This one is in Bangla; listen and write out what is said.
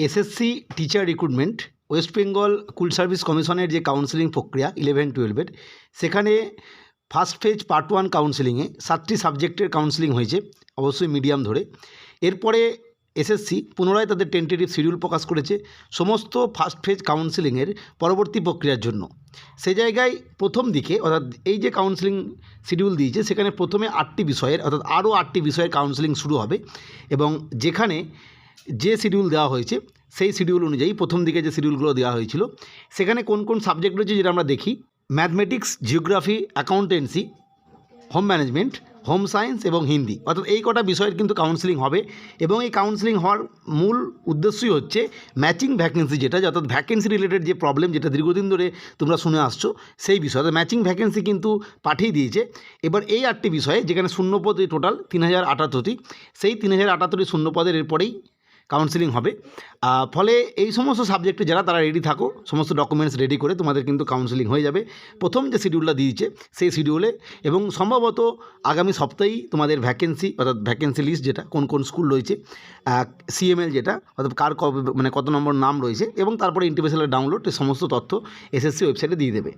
SSC teacher recruitment West Bengal school service কমিশনের যে কাউন্সেলিং প্রক্রিয়া 11-12 সেখানে ফার্স্ট ফেজ পার্ট 1 কাউন্সেলিংয়ে 7টি সাবজেক্টের কাউন্সেলিং হয়েছে, অবশ্যই মিডিয়াম ধরে। এরপরে এসএসসি পুনরায় তাদের টেন্টেটিভ শিডিউল প্রকাশ করেছে সমস্ত ফার্স্ট ফেজ কাউন্সেলিংয়ের পরবর্তী প্রক্রিয়ার জন্য। সে জায়গায় প্রথম দিকে অর্থাৎ এই যে কাউন্সেলিং শিডিউল দিয়েছে সেখানে প্রথমে 8টি বিষয়ের অর্থাৎ আরও 8টি বিষয়ের কাউন্সেলিং শুরু হবে এবং যেখানে যে শিডিউল দেওয়া হয়েছে সেই শিডিউল অনুযায়ী প্রথম দিকে যে শিডিউলগুলো দেওয়া হয়েছিল সেখানে কোন কোন সাবজেক্ট রয়েছে যেটা আমরা দেখি। Mathematics, geography, accountancy, home management, home science এবং হিন্দি, অর্থাৎ এই কটা বিষয়ের কিন্তু কাউন্সেলিং হবে এবং এই কাউন্সেলিং হওয়ার মূল উদ্দেশ্যই হচ্ছে ম্যাচিং ভ্যাকেন্সি, যেটা অর্থাৎ ভ্যাকেন্সি রিলেটেড যে প্রবলেম যেটা দীর্ঘদিন ধরে তোমরা শুনে আসছো সেই বিষয়, অর্থাৎ ম্যাচিং ভ্যাকেন্সি কিন্তু পাঠিয়ে দিয়েছে। এবার এই 8টি বিষয়ে যেখানে শূন্যপদ টোটাল 3078টি, সেই 3078টি শূন্যপদের এরপরেই কাউন্সেলিং হবে। ফলে এই সমস্ত সাবজেক্টে যারা তারা রেডি থাকো, সমস্ত ডকুমেন্টস রেডি করে তোমাদের কিন্তু কাউন্সেলিং হয়ে যাবে প্রথম যে শিডিউলটা দিয়েছে সেই শিডিউলে। এবং সম্ভবত আগামী সপ্তাহেই তোমাদের ভ্যাকেন্সি অর্থাৎ ভ্যাকেন্সি লিস্ট যেটা কোন কোন স্কুল রয়েছে, সিএমএল যেটা অর্থাৎ কার কবে মানে কত নম্বর নাম রয়েছে এবং তারপরে ইন্টিমেশনের ডাউনলোড, এই সমস্ত তথ্য এসএসসি ওয়েবসাইটে দিয়ে দেবে।